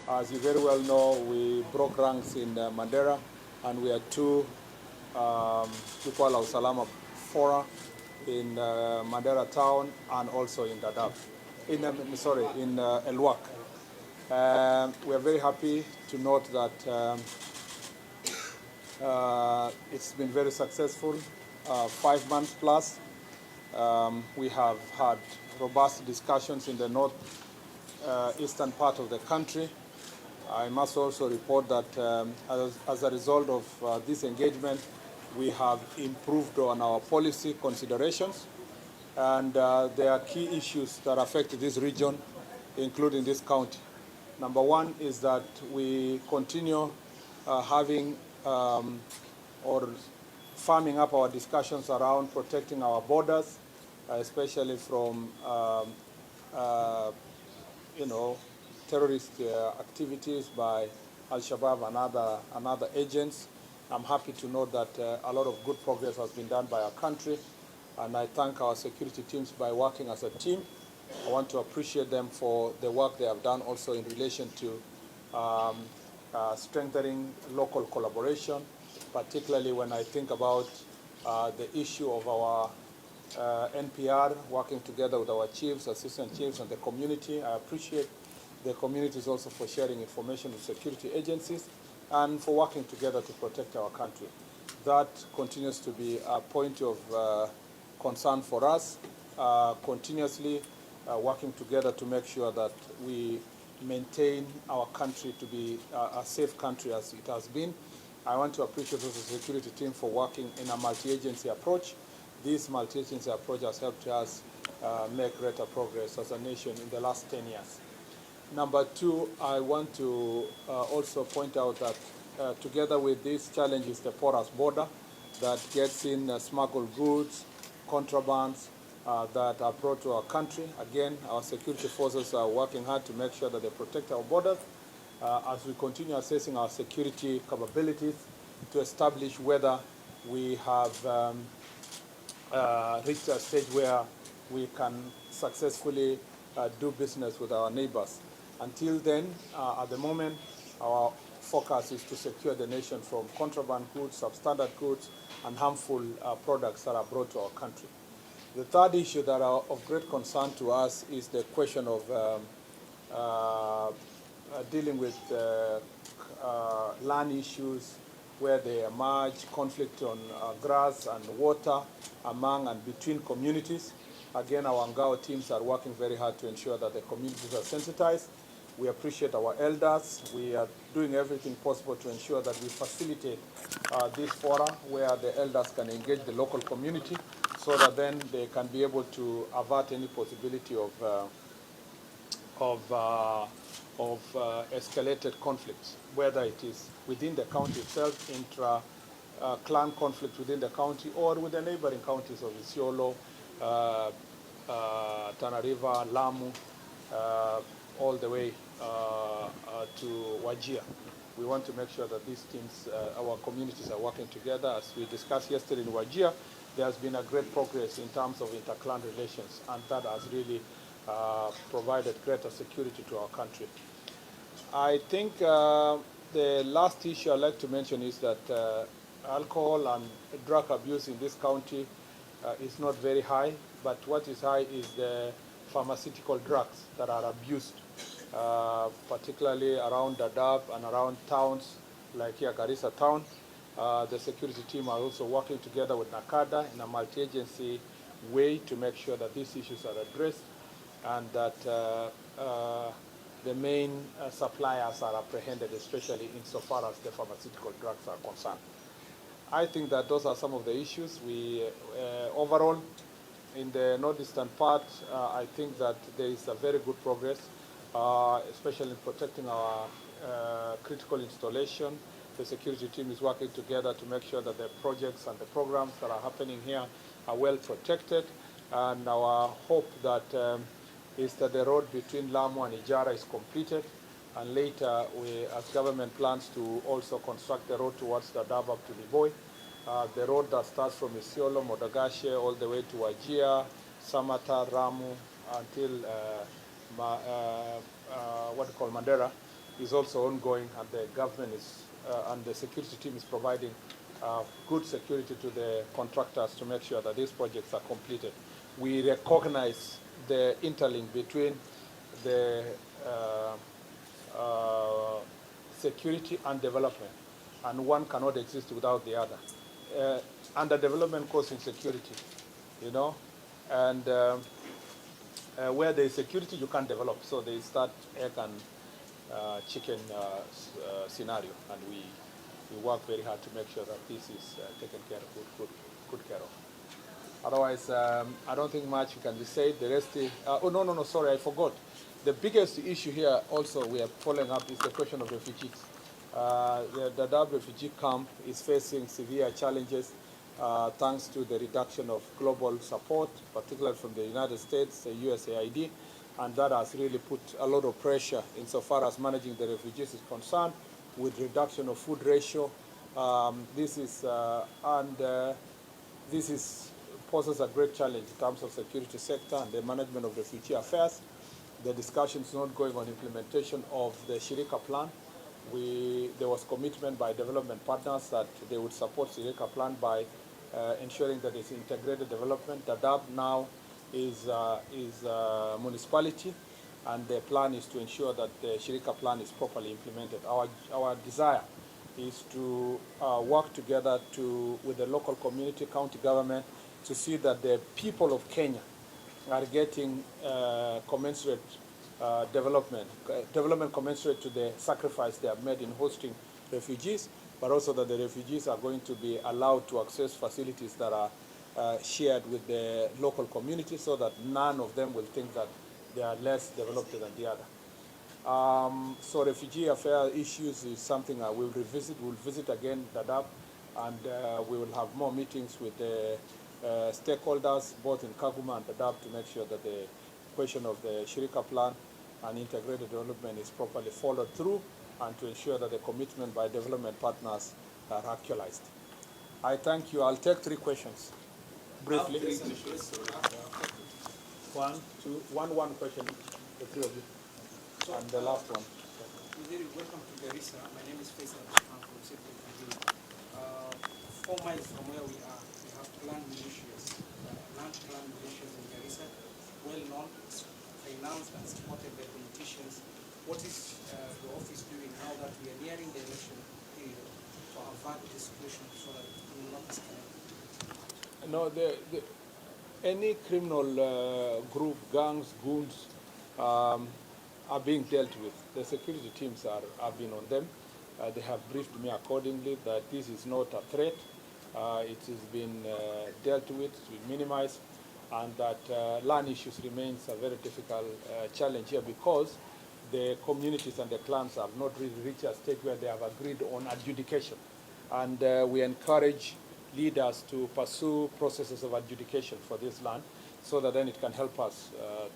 As you very well know, we broke ranks in Mandera, and we had two Tukwala Usalama Fora in Mandera town and also in Dadaab, in Elwak. We are very happy to note that it's been very successful, 5 months plus. We have had robust discussions in the north eastern part of the country. I must also report that as a result of this engagement, we have improved on our policy considerations, and there are key issues that affect this region, including this county. Number one is that we continue having or farming up our discussions around protecting our borders, especially from terrorist activities by Al-Shabaab and other agents. I'm happy to note that a lot of good progress has been done by our country, and I thank our security teams by working as a team. I want to appreciate them for the work they have done also in relation to strengthening local collaboration, particularly when I think about the issue of our NPR, working together with our chiefs, assistant chiefs, and the community. I appreciate the communities also for sharing information with security agencies and for working together to protect our country. That continues to be a point of concern for us, continuously working together to make sure that we maintain our country to be a safe country as it has been. I want to appreciate also the security team for working in a multi-agency approach. This multi-agency approach has helped us make greater progress as a nation in the last 10 years. Number two, I want to also point out that together with these challenges, the porous border that gets in smuggled goods, contrabands that are brought to our country. Again, our security forces are working hard to make sure that they protect our borders as we continue assessing our security capabilities to establish whether we have reached a stage where we can successfully do business with our neighbors. Until then, at the moment, our focus is to secure the nation from contraband goods, substandard goods, and harmful products that are brought to our country. The third issue that are of great concern to us is the question of dealing with land issues where they emerge, conflict on grass and water among and between communities. Again, our Ngao teams are working very hard to ensure that the communities are sensitized. We appreciate our elders. We are doing everything possible to ensure that we facilitate this fora where the elders can engage the local community so that then they can be able to avert any possibility of escalated conflicts, whether it is within the county itself, intra-clan conflict within the county, or with the neighboring counties of Isiolo, Tana River, Lamu, all the way to Wajir. We want to make sure that these teams, our communities are working together. As we discussed yesterday in Wajir, there has been a great progress in terms of inter-clan relations, and that has really provided greater security to our country. I think the last issue I'd like to mention is that alcohol and drug abuse in this county is not very high, but what is high is the pharmaceutical drugs that are abused, particularly around Dadaab and around towns like here, Garissa town. The security team are also working together with NACADA in a multi-agency way to make sure that these issues are addressed and that the main suppliers are apprehended, especially insofar as the pharmaceutical drugs are concerned. I think that those are some of the issues. We overall, in the northeastern part, I think that there is a very good progress, especially in protecting our critical installation. The security team is working together to make sure that the projects and the programs that are happening here are well protected. And our hope that is that the road between Lamu and Ijara is completed. And later, we, as government, plans to also construct the road towards Dadaab up to Liboi. The road that starts from Isiolo, Modagashe, all the way to Wajir, Samata, Ramu, until what we call Mandera, is also ongoing, and the government is and the security team is providing good security to the contractors to make sure that these projects are completed. We recognize the interlink between the security and development, and one cannot exist without the other. Underdevelopment causes insecurity, you know, and where there is security, you can't develop. So they start egg and chicken scenario, and we work very hard to make sure that this is taken care of, good care of. Otherwise, I don't think much can be said. The rest is, oh, no, sorry, I forgot. The biggest issue here also we are following up is the question of refugees. The Dadaab refugee camp is facing severe challenges thanks to the reduction of global support, particularly from the United States, the USAID, and that has really put a lot of pressure insofar as managing the refugees is concerned, with reduction of food ratio. This poses a great challenge in terms of security sector and the management of refugee affairs. The discussion is not going on implementation of the Shirika plan. There was commitment by development partners that they would support Shirika plan by ensuring that it's integrated development. Dadaab now is a municipality, and the plan is to ensure that the Shirika plan is properly implemented. Our desire is to work together with the local community, county government, to see that the people of Kenya are getting commensurate development commensurate to the sacrifice they have made in hosting refugees, but also that the refugees are going to be allowed to access facilities that are shared with the local community, so that none of them will think that they are less developed than the other. So refugee affair issues is something I will revisit. We'll visit again Dadaab, and we will have more meetings with the stakeholders, both in Kaguma and Dadaab, to make sure that the question of the Shirika plan and integrated development is properly followed through, and to ensure that the commitment by development partners are actualized. I thank you. I'll take 3 questions briefly. One question, the 3 of you. So, and the last one. Welcome to Garissa. My name is Faisal. I'm from Central Kenya. 4 miles from where we are, we have land militias in Garissa, well known, financed and supported by politicians. What is the office doing now that we are nearing the election period to avert the situation so that it will not escalate? No, any criminal group, gangs, goons, are being dealt with. The security teams have been on them. They have briefed me accordingly that this is not a threat. It has been dealt with, minimized, and that land issues remains a very difficult challenge here, because the communities and the clans have not really reached a stage where they have agreed on adjudication. And we encourage leaders to pursue processes of adjudication for this land, so that then it can help us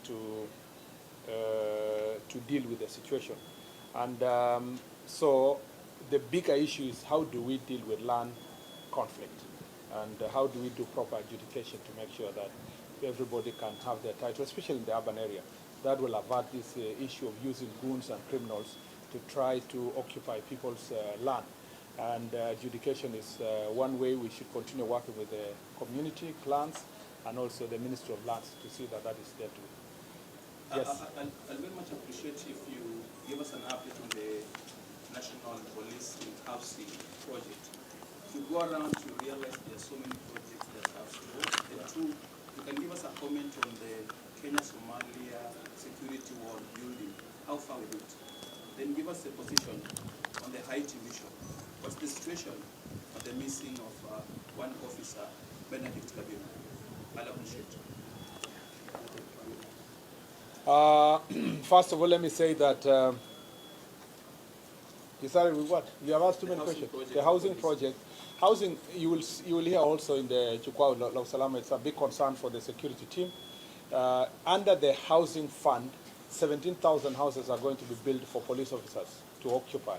to deal with the situation. And so the bigger issue is, how do we deal with land conflict, and how do we do proper adjudication to make sure that everybody can have their title, especially in the urban area. That will avert this issue of using goons and criminals to try to occupy people's land. And adjudication is one way we should continue working with the community, clans, and also the Ministry of Lands to see that that is dealt with. Yes. I'll very much appreciate if you give us an update on the National Police Housing project. If you go around, you realize there are so many projects that have slowed. And 2, you can give us a comment on the Kenya-Somalia security wall building. How far with it? Then give us a position on the Haiti mission. What's the situation of the missing of one officer, Benedict Kabiru? I'll appreciate it. First of all, let me say that you started with what? You have asked too many questions. The housing project. Housing, you will hear also in the Chukwa Law Salama, it's a big concern for the security team. Under the housing fund, 17,000 houses are going to be built for police officers to occupy.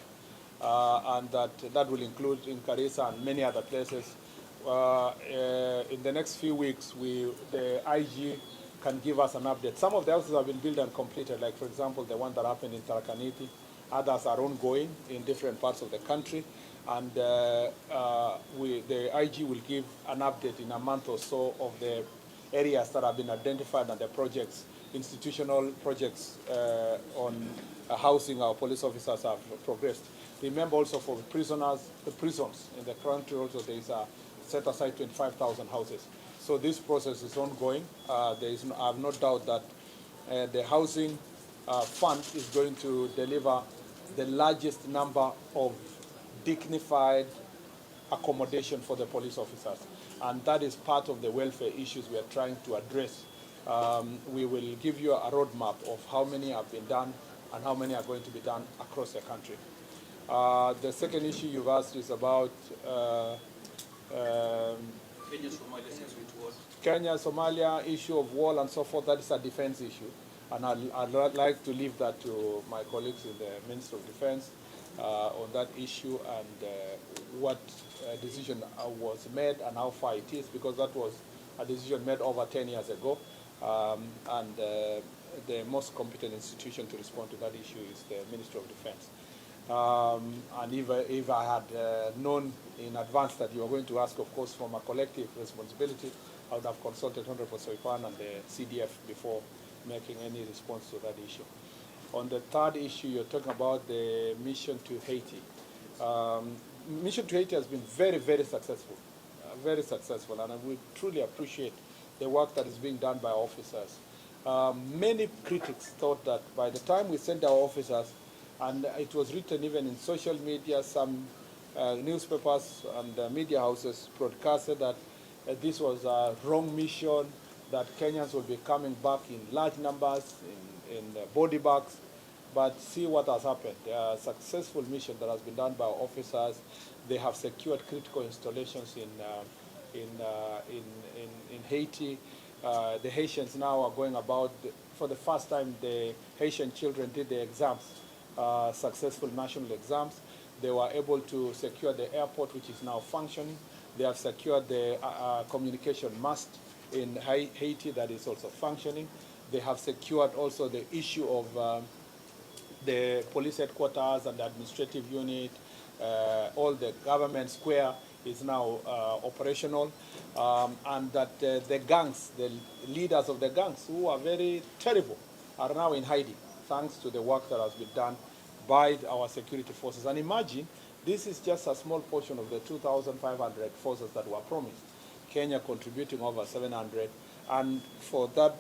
And that will include in Garissa and many other places. In the next few weeks, the IG can give us an update. Some of the houses have been built and completed, like, for example, the one that happened in Tarakaniti, Others are ongoing in different parts of the country. And the IG will give an update in a month or so of the areas that have been identified and the projects, institutional projects on housing our police officers have progressed. Remember also for prisoners, the prisons in the country also there is a set aside 25,000 houses. So this process is ongoing. I have no doubt that the housing fund is going to deliver the largest number of dignified accommodation for the police officers. And that is part of the welfare issues we are trying to address. We will give you a roadmap of how many have been done and how many are going to be done across the country. The second issue you've asked is about Kenya, Somalia, issue of wall and so forth. That is a defense issue. And I'd like to leave that to my colleagues in the Ministry of Defense on that issue and what decision was made and how far it is, because that was a decision made over 10 years ago. And the most competent institution to respond to that issue is the Ministry of Defense. And if I had known in advance that you were going to ask, of course, from a collective responsibility, I would have consulted Honorable Soipan and the CDF before making any response to that issue. On the third issue, you're talking about the mission to Haiti. Mission to Haiti has been very, very successful, and we truly appreciate the work that is being done by our officers. Many critics thought that by the time we sent our officers, and it was written even in social media, some newspapers and media houses broadcasted that this was a wrong mission, that Kenyans will be coming back in large numbers, in body bags. But see what has happened. A successful mission that has been done by our officers. They have secured critical installations in Haiti. The Haitians now are going about, for the first time, the Haitian children did the exams, successful national exams. They were able to secure the airport, which is now functioning. They have secured the communication mast in Haiti that is also functioning. They have secured also the issue of the police headquarters and the administrative unit. All the government square is now operational. And that the gangs, the leaders of the gangs, who are very terrible, are now in hiding, thanks to the work that has been done by our security forces. And imagine, this is just a small portion of the 2,500 forces that were promised. Kenya contributing over 700. And for that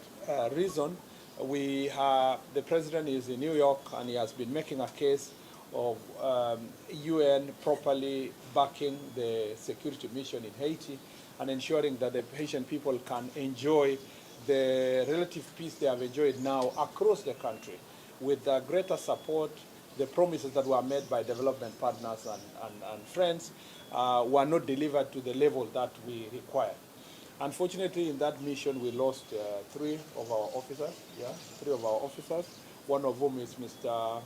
reason, the president is in New York, and he has been making a case of UN properly backing the security mission in Haiti and ensuring that the Haitian people can enjoy the relative peace they have enjoyed now across the country with greater support. The promises that were made by development partners and friends were not delivered to the level that we require. Unfortunately, in that mission, we lost three of our officers. One of whom is Mr.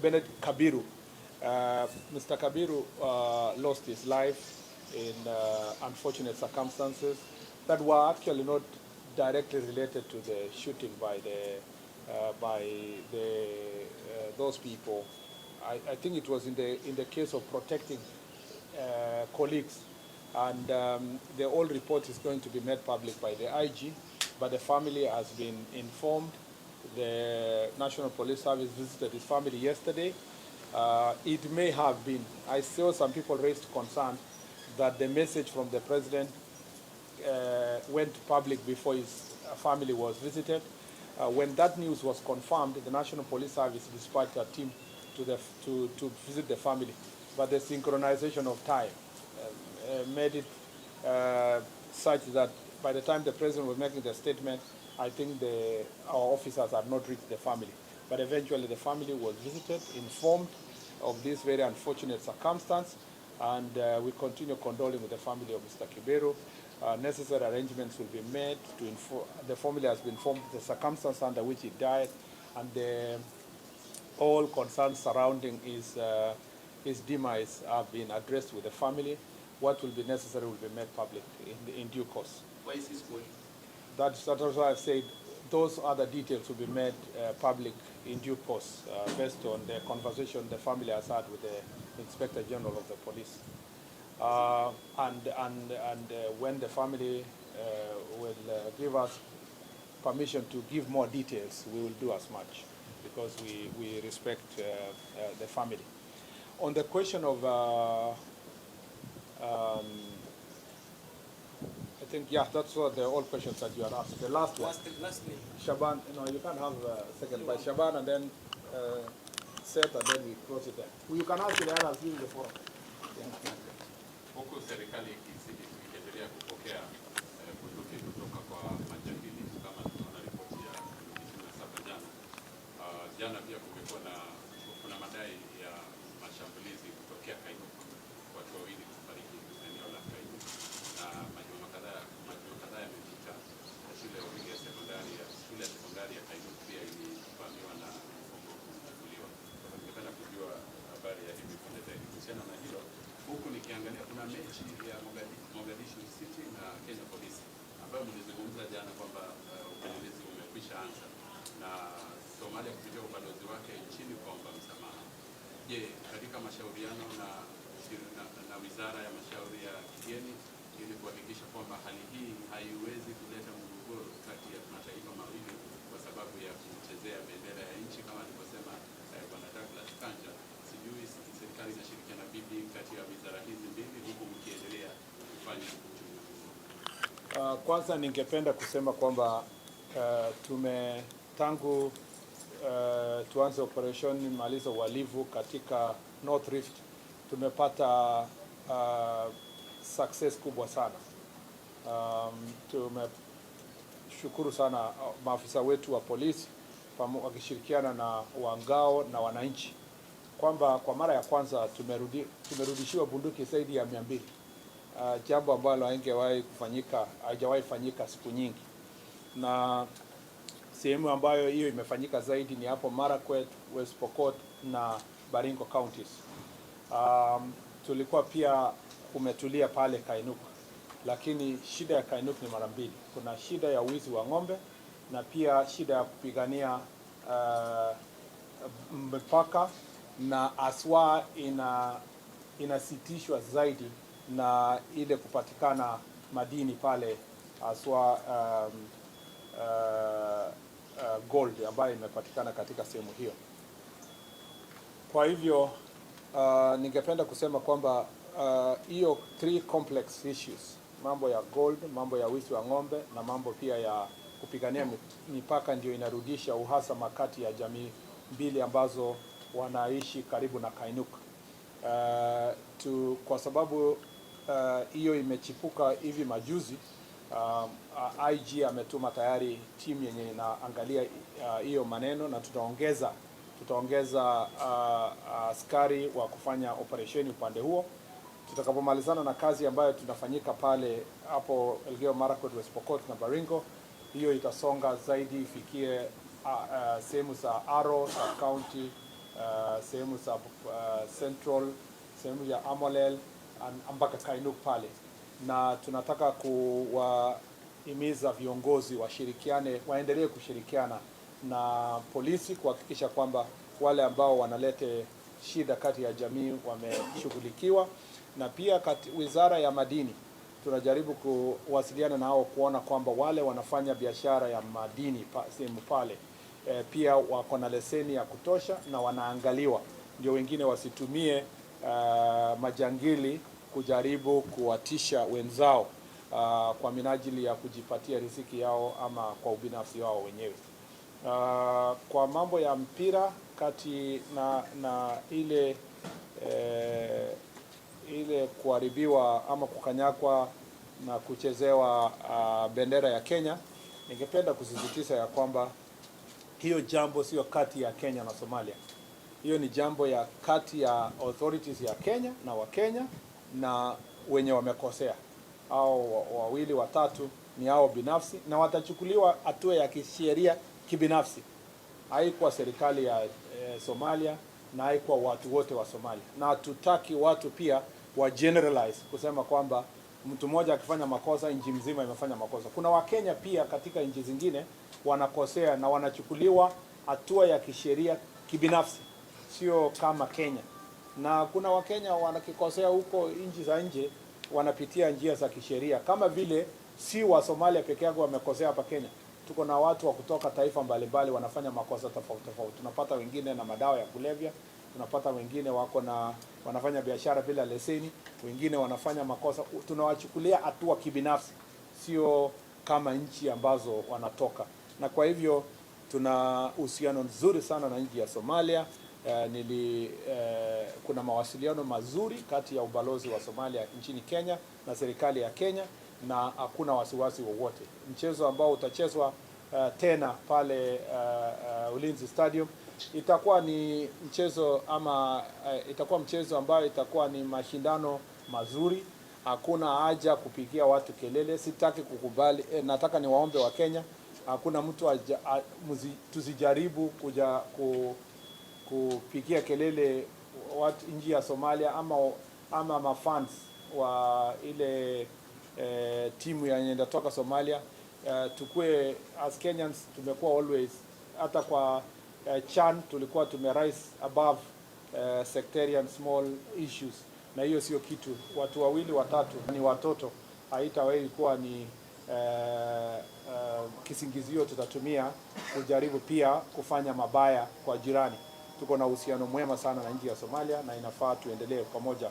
Benedict Kabiru. Mr. Kabiru lost his life in unfortunate circumstances that were actually not directly related to the shooting by those people. I think it was in the case of protecting colleagues, and the whole report is going to be made public by the IG, but the family has been informed. The National Police Service visited his family yesterday. It may have been, I saw some people raised concern that the message from the president went public before his family was visited. When that news was confirmed, the National Police Service dispatched a team to visit the family. But the synchronization of time made it such that by the time the president was making the statement, I think our officers had not reached the family. But eventually the family was visited, informed of this very unfortunate circumstance, and we continue condoling with the family of Mr. Kiberu. Necessary arrangements will be made to inform. The family has been informed of the circumstance under which he died, and all concerns surrounding his demise have been addressed with the family. What will be necessary will be made public in due course. Why is this going? That's why I said those other details will be made public in due course based on the conversation the family has had with the Inspector General of the Police. When the family will give us permission to give more details, we will do as much, because we respect the family. On the question of, I think, yeah, that's what the all questions that you are asked. The last one. Lastly. Shaban, you can't have a second by Shaban and then Seth, and then we close it there. You can ask the others in the forum. Huku serikali ikiendelea kupokea bunduki kutoka kwa majangili kama tunaona ripoti ya 27 jana. Jana pia kuna madai ya mashambulizi kutokea Kainuku, watu wawili kufariki eneo la Kainuku, na majuma kadhaa yamepita. Shule ya sekondari ya Kainuku pia ilivamiwa na bomu kufunguliwa. Ningependa kujua habari ya hivi punde zaidi kuhusiana na hilo. Huku nikiangalia kuna mechi ya Mogadishu City na Kenya Police ambayo mlizungumza jana kwamba upelelezi umekwisha anza na Somalia kupitia ubalozi wake nchini kuomba msamaha. Je, katika mashauriano na Wizara ya Mashauri ya Kigeni ili kuhakikisha kwamba hali hii haiwezi kuleta mgogoro kati ya mataifa mawili kwa sababu ya kuchezea bendera ya nchi kama alivyosema Bwana Douglas Kanja, sijui serikali inashirikiana vipi kati ya wizara hizi mbili huku mkiendelea kufanya uchunguzi? Kwanza ningependa kusema kwamba tangu tuanze operation maliza uhalifu katika North Rift tumepata success kubwa sana. Tumeshukuru sana maafisa wetu wa polisi wakishirikiana na wangao na wananchi kwamba kwa mara ya kwanza tumerudishiwa bunduki zaidi ya 200, jambo ambalo haijawahi fanyika siku nyingi. Na sehemu ambayo hiyo imefanyika zaidi ni hapo Marakwet, West Pokot na Baringo counties. Tulikuwa pia kumetulia pale Kainuku, lakini shida ya Kainuku ni mara mbili. Kuna shida ya wizi wa ng'ombe na pia shida ya kupigania mpaka, na aswa inasitishwa zaidi na ile kupatikana madini pale, aswa gold ambayo imepatikana katika sehemu hiyo. Kwa hivyo ningependa kusema kwamba hiyo 3 complex issues, mambo ya gold, mambo ya wizi wa ng'ombe na mambo pia ya kupigania mipaka, ndio inarudisha uhasama kati ya jamii mbili ambazo wanaishi karibu na Kainuku. Kwa sababu hiyo imechipuka hivi majuzi, IG ametuma tayari timu yenye inaangalia hiyo maneno, na tutaongeza askari wa kufanya operesheni upande huo. Tutakapomalizana na kazi ambayo tunafanyika pale hapo Elgeyo Marakwet, West Pokot na Baringo, hiyo itasonga zaidi ifikie sehemu za Aro Sub-County, sehemu za Central, sehemu ya Amolel mpaka Kainuku pale. Na tunataka kuwahimiza viongozi waendelee kushirikiana na polisi kuhakikisha kwamba wale ambao wanalete shida kati ya jamii wameshughulikiwa. Na pia Wizara ya Madini tunajaribu kuwasiliana nao kuona kwamba wale wanafanya biashara ya madini sehemu pale pia wako na leseni ya kutosha na wanaangaliwa, ndio wengine wasitumie majangili kujaribu kuwatisha wenzao kwa minajili ya kujipatia riziki yao ama kwa ubinafsi wao wenyewe. Kwa mambo ya mpira kati na ile kuharibiwa ama kukanyakwa na kuchezewa bendera ya Kenya, ningependa kusisitiza ya kwamba hiyo jambo sio kati ya Kenya na Somalia. Hiyo ni jambo ya kati ya authorities ya Kenya na Wakenya na wenye wamekosea. Hao wawili watatu ni hao binafsi na watachukuliwa hatua ya kisheria kibinafsi. Haikuwa serikali ya Somalia na haikuwa watu wote wa Somalia. Na hatutaki watu pia wa generalize kusema kwamba mtu mmoja akifanya makosa nchi mzima imefanya makosa. Kuna Wakenya pia katika nchi zingine wanakosea na wanachukuliwa hatua ya kisheria kibinafsi, sio kama Kenya. Na kuna Wakenya wanakikosea huko nchi za nje wanapitia njia za kisheria, kama vile si wa Somalia peke yake wamekosea hapa Kenya. Tuko na watu wa kutoka taifa mbalimbali wanafanya makosa tofauti tofauti. Tunapata wengine na madawa ya kulevya, tunapata wengine wanafanya biashara bila leseni, wengine wanafanya makosa. Tunawachukulia hatua kibinafsi, sio kama nchi ambazo wanatoka. Na kwa hivyo tuna uhusiano nzuri sana na nchi ya Somalia. Kuna mawasiliano mazuri kati ya ubalozi wa Somalia nchini Kenya na serikali ya Kenya, na hakuna wasiwasi wowote. Mchezo ambao utachezwa tena pale Ulinzi Stadium itakuwa ni mchezo itakuwa mchezo ambao itakuwa ni mashindano mazuri. Hakuna haja kupigia watu kelele, sitaki kukubali. Nataka niwaombe wa Kenya, hakuna mtu tusijaribu kuja kupigia kelele watu nchi ya Somalia ama mafans wa ile timu yenye inatoka Somalia. Tukue as Kenyans tumekuwa always, hata kwa CHAN tulikuwa tumerise above sectarian small issues, na hiyo sio kitu. Watu wawili watatu ni watoto, haitawahi kuwa ni kisingizio tutatumia kujaribu pia kufanya mabaya kwa jirani. Tuko na uhusiano mwema sana na nchi ya Somalia, na inafaa tuendelee pamoja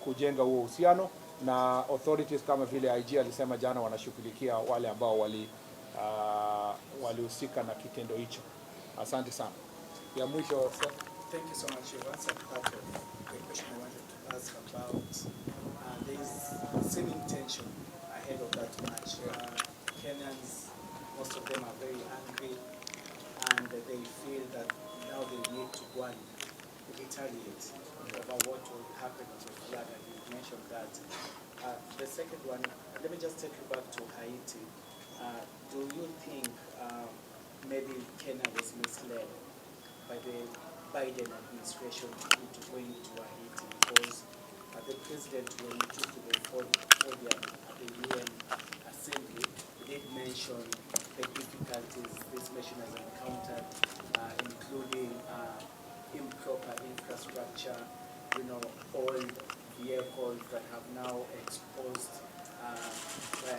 kujenga huo uhusiano, na authorities kama vile IG alisema jana wanashughulikia wale ambao walihusika na kitendo hicho. Asante sana. Ya mwisho. Thank you so much. You've answered part of the question I wanted to ask about. There is seeming tension ahead of that match. Kenyans, most of them are very angry, and they feel that now they need to go and retaliate over what will happen to the flag, and you mentioned that. The second one, let me just take you back to Haiti. Do you think maybe Kenya was misled by the Biden administration into going to Haiti? Because the president, when he took to the podium at the UN Assembly, he did mention the difficulties this nation has encountered, including improper infrastructure, old vehicles that have now exposed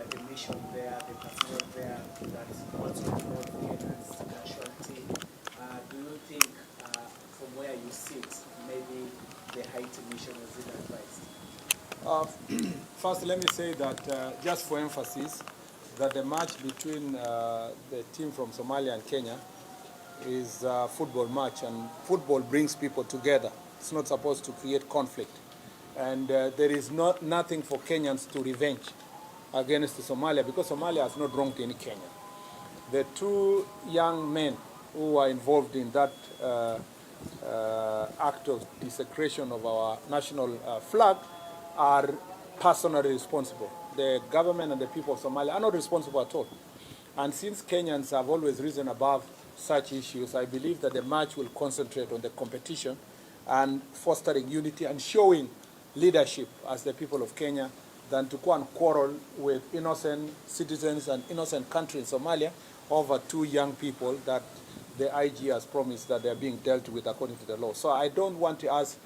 the mission there, the personnel there, that also involved Kenya's casualty. Do you think, from where you sit, maybe the Haiti mission was ill-advised? First, let me say that, just for emphasis, that the match between the team from Somalia and Kenya is a football match, and football brings people together. It's not supposed to create conflict. And there is nothing for Kenyans to revenge against Somalia, because Somalia has not wronged any Kenya. The two young men who are involved in that act of desecration of our national flag are personally responsible. The government and the people of Somalia are not responsible at all. And since Kenyans have always risen above such issues, I believe that the match will concentrate on the competition and fostering unity and showing leadership as the people of Kenya, than to go and quarrel with innocent citizens and innocent country in Somalia over two young people that the IG has promised that they are being dealt with according to the law. So I don't want us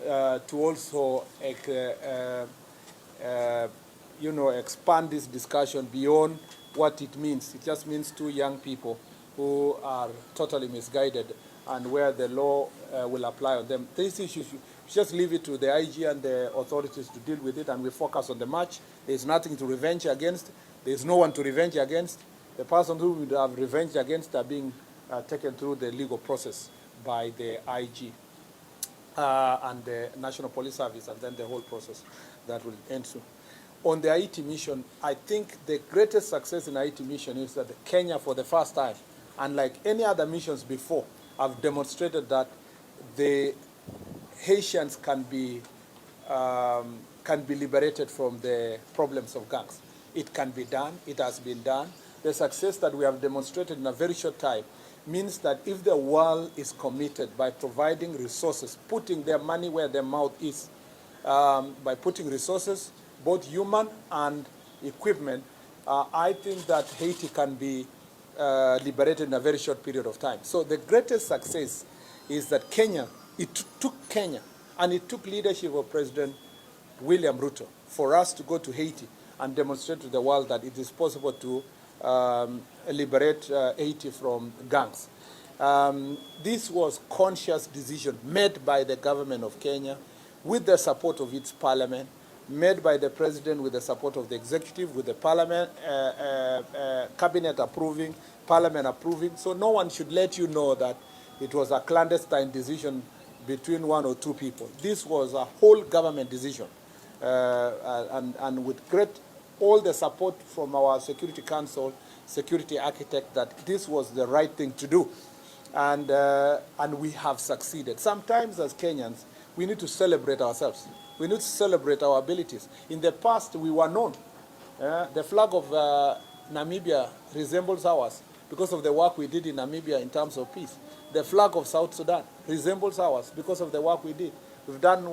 to also expand this discussion beyond what it means. It just means two young people who are totally misguided, and where the law will apply on them. These issues, just leave it to the IG and the authorities to deal with it, and we focus on the match. There's nothing to revenge against. There's no one to revenge against. The person who would have revenge against are being taken through the legal process by the IG and the National Police Service, and then the whole process that will end soon. On the Haiti mission, I think the greatest success in Haiti mission is that Kenya, for the first time, unlike any other missions before, have demonstrated that the Haitians can be liberated from the problems of gangs. It can be done. It has been done. The success that we have demonstrated in a very short time means that if the world is committed by providing resources, putting their money where their mouth is, by putting resources, both human and equipment, I think that Haiti can be liberated in a very short period of time. So the greatest success is that Kenya, it took Kenya, and it took leadership of President William Ruto for us to go to Haiti and demonstrate to the world that it is possible to liberate Haiti from gangs. This was conscious decision made by the government of Kenya with the support of its parliament, made by the president with the support of the executive, with the parliament, cabinet approving, parliament approving. So no one should let you know that it was a clandestine decision between one or two people. This was a whole government decision, and with all the support from our Security Council, security architect, that this was the right thing to do. And we have succeeded. Sometimes as Kenyans, we need to celebrate ourselves. We need to celebrate our abilities. In the past, we were known. The flag of Namibia resembles ours because of the work we did in Namibia in terms of peace. The flag of South Sudan resembles ours because of the work we did. We've done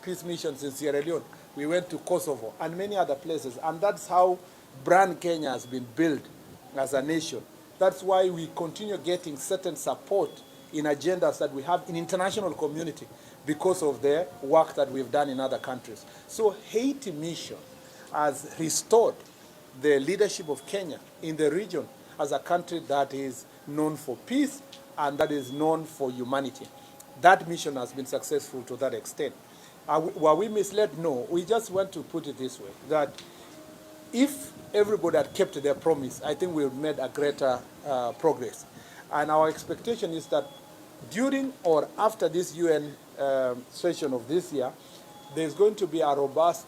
peace missions in Sierra Leone. We went to Kosovo and many other places. And that's how brand Kenya has been built as a nation. That's why we continue getting certain support in agendas that we have in international community because of the work that we've done in other countries. So Haiti mission has restored the leadership of Kenya in the region as a country that is known for peace and that is known for humanity. That mission has been successful to that extent. Were we misled? No. We just want to put it this way, that if everybody had kept their promise, I think we've made a greater progress. And our expectation is that during or after this UN session of this year, there's going to be a robust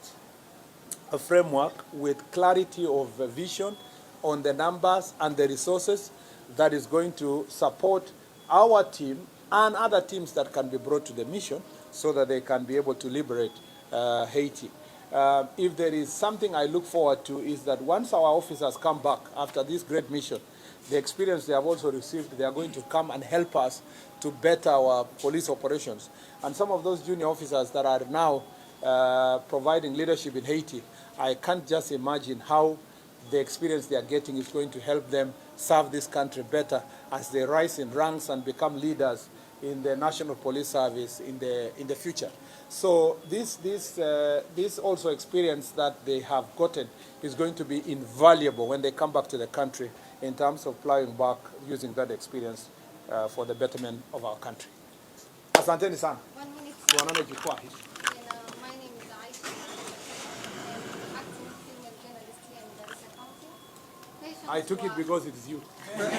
framework with clarity of vision on the numbers and the resources that is going to support our team and other teams that can be brought to the mission so that they can be able to liberate Haiti. If there is something I look forward to is that once our officers come back after this great mission, the experience they have also received, they are going to come and help us to better our police operations. And some of those junior officers that are now providing leadership in Haiti, I can't just imagine how the experience they are getting is going to help them serve this country better as they rise in ranks and become leaders in the National Police Service in the future. So this also experience that they have gotten is going to be invaluable when they come back to the country in terms of plowing back using that experience for the betterment of our country. Asanteni sana. 1 minute. Tuonane jukwaa hili. My name is Aisha. I'm acting female journalist here in Garissa County. I took it because it is you. Yeah,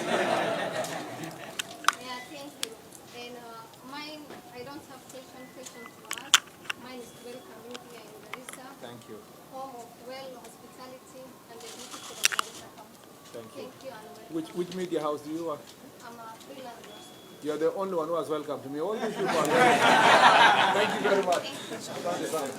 thank you. And mine, I don't have question to ask. Mine is welcome here in Garissa. Thank you. Home of well hospitality and the beautiful of Garissa County. Thank you. Thank you and welcome. Which media house do you work? I'm a freelancer. You're the only one who has welcomed me. All these people are welcome. Thank you very much. Thank you. Asante sana.